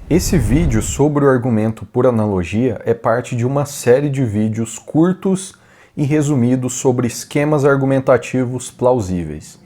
Esse vídeo sobre o argumento por analogia é parte de uma série de vídeos curtos e resumidos sobre esquemas argumentativos plausíveis.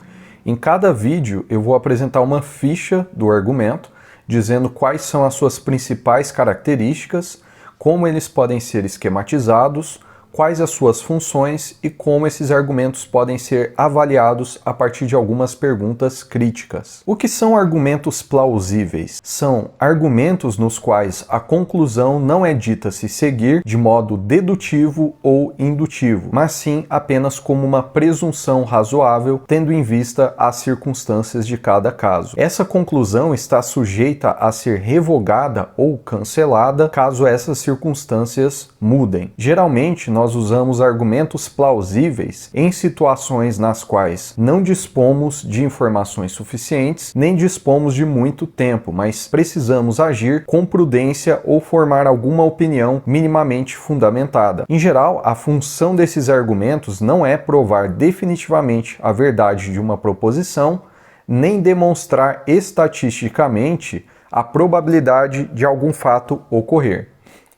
Em cada vídeo eu vou apresentar uma ficha do argumento, dizendo quais são as suas principais características, como eles podem ser esquematizados, quais as suas funções e como esses argumentos podem ser avaliados a partir de algumas perguntas críticas. O que são argumentos plausíveis? São argumentos nos quais a conclusão não é dita se seguir de modo dedutivo ou indutivo, mas sim apenas como uma presunção razoável, tendo em vista as circunstâncias de cada caso. Essa conclusão está sujeita a ser revogada ou cancelada caso essas circunstâncias mudem. Geralmente, nós usamos argumentos plausíveis em situações nas quais não dispomos de informações suficientes, nem dispomos de muito tempo, mas precisamos agir com prudência ou formar alguma opinião minimamente fundamentada. Em geral, a função desses argumentos não é provar definitivamente a verdade de uma proposição, nem demonstrar estatisticamente a probabilidade de algum fato ocorrer.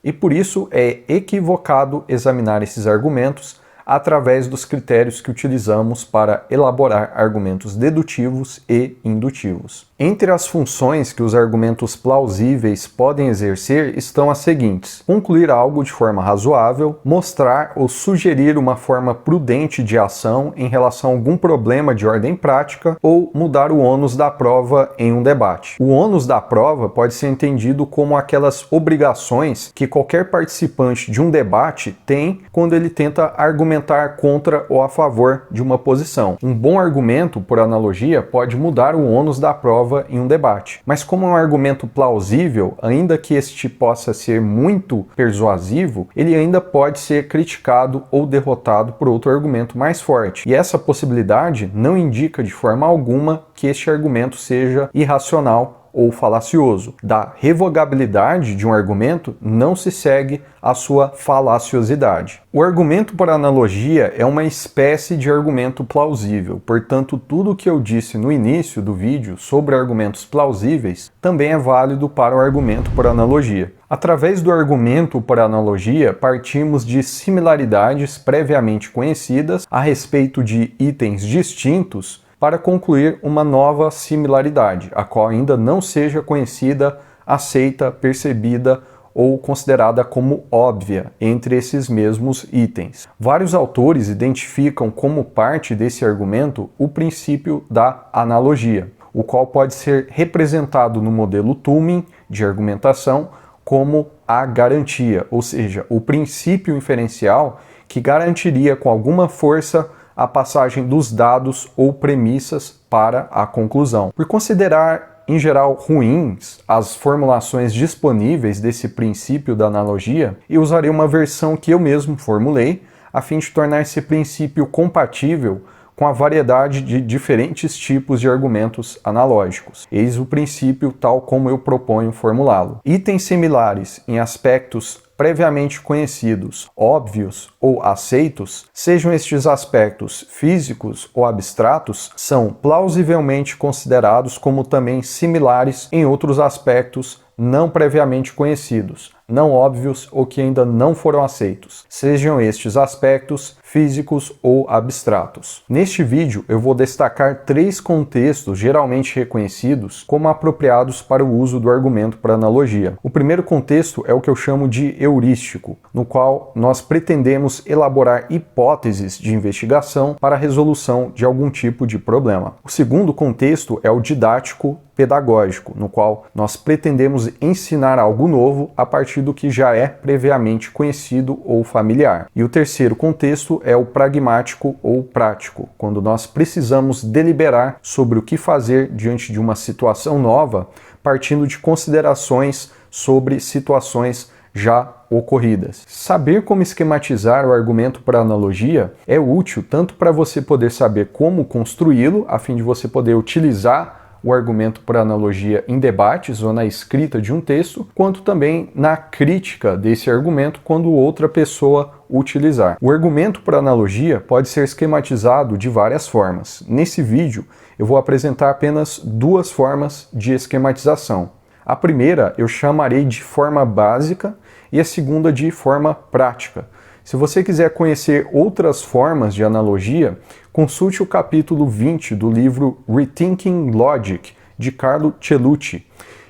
E por isso é equivocado examinar esses argumentos através dos critérios que utilizamos para elaborar argumentos dedutivos e indutivos. Entre as funções que os argumentos plausíveis podem exercer estão as seguintes: concluir algo de forma razoável, mostrar ou sugerir uma forma prudente de ação em relação a algum problema de ordem prática ou mudar o ônus da prova em um debate. O ônus da prova pode ser entendido como aquelas obrigações que qualquer participante de um debate tem quando ele tenta argumentar contra ou a favor de uma posição. Um bom argumento, por analogia, pode mudar o ônus da prova em um debate. Mas como é um argumento plausível, ainda que este possa ser muito persuasivo, ele ainda pode ser criticado ou derrotado por outro argumento mais forte. E essa possibilidade não indica de forma alguma que este argumento seja irracional ou falacioso. Da revogabilidade de um argumento não se segue a sua falaciosidade. O argumento por analogia é uma espécie de argumento plausível, portanto, tudo o que eu disse no início do vídeo sobre argumentos plausíveis também é válido para o argumento por analogia. Através do argumento por analogia, partimos de similaridades previamente conhecidas a respeito de itens distintos para concluir uma nova similaridade, a qual ainda não seja conhecida, aceita, percebida ou considerada como óbvia entre esses mesmos itens. Vários autores identificam como parte desse argumento o princípio da analogia, o qual pode ser representado no modelo Turing de argumentação como a garantia, ou seja, o princípio inferencial que garantiria com alguma força a passagem dos dados ou premissas para a conclusão. Por considerar, em geral, ruins as formulações disponíveis desse princípio da analogia, eu usarei uma versão que eu mesmo formulei, a fim de tornar esse princípio compatível com a variedade de diferentes tipos de argumentos analógicos. Eis o princípio tal como eu proponho formulá-lo. Itens similares em aspectos previamente conhecidos, óbvios ou aceitos, sejam estes aspectos físicos ou abstratos, são plausivelmente considerados como também similares em outros aspectos não previamente conhecidos, não óbvios ou que ainda não foram aceitos, sejam estes aspectos físicos ou abstratos. Neste vídeo eu vou destacar 3 contextos geralmente reconhecidos como apropriados para o uso do argumento por analogia. O primeiro contexto é o que eu chamo de heurístico, no qual nós pretendemos elaborar hipóteses de investigação para a resolução de algum tipo de problema. O segundo contexto é o didático pedagógico, no qual nós pretendemos ensinar algo novo a partir do que já é previamente conhecido ou familiar. E o terceiro contexto é o pragmático ou prático, quando nós precisamos deliberar sobre o que fazer diante de uma situação nova, partindo de considerações sobre situações já ocorridas. Saber como esquematizar o argumento por analogia é útil tanto para você poder saber como construí-lo, a fim de você poder utilizar o argumento por analogia em debates ou na escrita de um texto, quanto também na crítica desse argumento quando outra pessoa o utilizar. O argumento por analogia pode ser esquematizado de várias formas. Nesse vídeo, eu vou apresentar apenas 2 formas de esquematização. A primeira eu chamarei de forma básica e a segunda de forma prática. Se você quiser conhecer outras formas de analogia, consulte o capítulo 20 do livro Rethinking Logic, de Carlo Cellucci.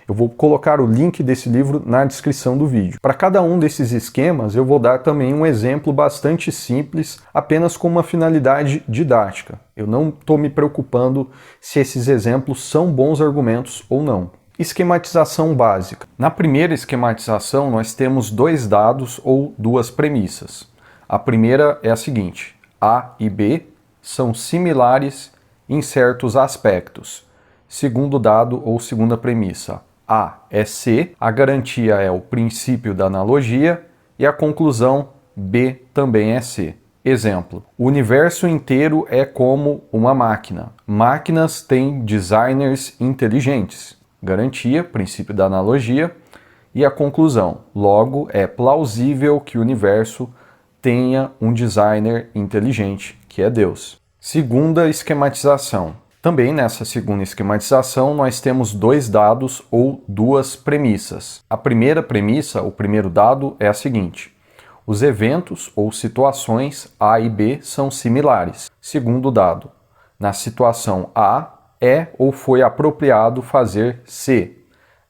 Eu vou colocar o link desse livro na descrição do vídeo. Para cada um desses esquemas, eu vou dar também um exemplo bastante simples, apenas com uma finalidade didática. Eu não estou me preocupando se esses exemplos são bons argumentos ou não. Esquematização básica. Na primeira esquematização, nós temos dois dados ou duas premissas. A primeira é a seguinte: A e B são similares em certos aspectos. Segundo dado ou segunda premissa: A é C, a garantia é o princípio da analogia e a conclusão B também é C. Exemplo: o universo inteiro é como uma máquina. Máquinas têm designers inteligentes. Garantia, princípio da analogia, e a conclusão: logo é plausível que o universo tenha um designer inteligente, que é Deus. Segunda esquematização. Também nessa segunda esquematização nós temos dois dados ou duas premissas. A primeira premissa, o primeiro dado, é a seguinte: os eventos ou situações A e B são similares. Segundo dado: na situação A, é ou foi apropriado fazer C.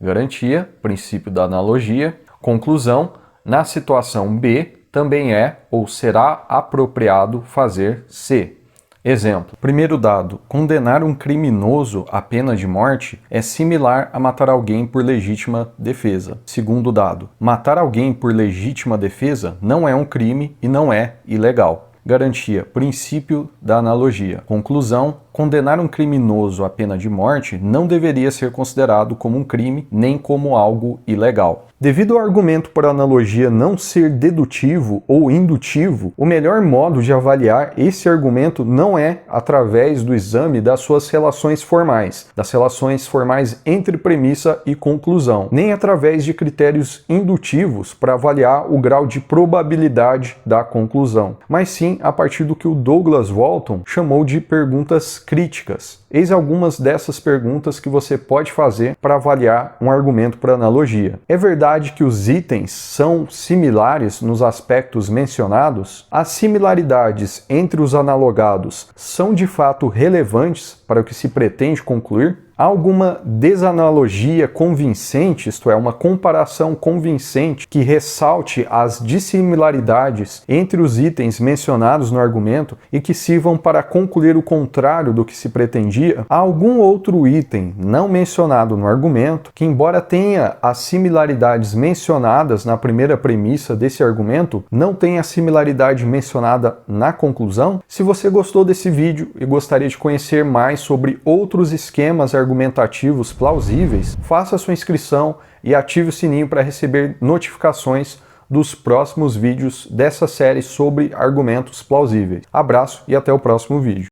Garantia, princípio da analogia. Conclusão: na situação B, também é ou será apropriado fazer C. Exemplo: primeiro dado: condenar um criminoso à pena de morte é similar a matar alguém por legítima defesa. Segundo dado: matar alguém por legítima defesa não é um crime e não é ilegal. Garantia, princípio da analogia. Conclusão: condenar um criminoso à pena de morte não deveria ser considerado como um crime nem como algo ilegal. Devido ao argumento por analogia não ser dedutivo ou indutivo, o melhor modo de avaliar esse argumento não é através do exame das suas relações formais, das relações formais entre premissa e conclusão, nem através de critérios indutivos para avaliar o grau de probabilidade da conclusão, mas sim a partir do que o Douglas Walton chamou de perguntas críticas. Eis algumas dessas perguntas que você pode fazer para avaliar um argumento por analogia. É verdade que os itens são similares nos aspectos mencionados? As similaridades entre os analogados são de fato relevantes para o que se pretende concluir? Há alguma desanalogia convincente, isto é, uma comparação convincente que ressalte as dissimilaridades entre os itens mencionados no argumento e que sirvam para concluir o contrário do que se pretendia? Há algum outro item não mencionado no argumento que, embora tenha as similaridades mencionadas na primeira premissa desse argumento, não tenha a similaridade mencionada na conclusão? Se você gostou desse vídeo e gostaria de conhecer mais sobre outros esquemas argumentativos plausíveis, faça sua inscrição e ative o sininho para receber notificações dos próximos vídeos dessa série sobre argumentos plausíveis. Abraço e até o próximo vídeo.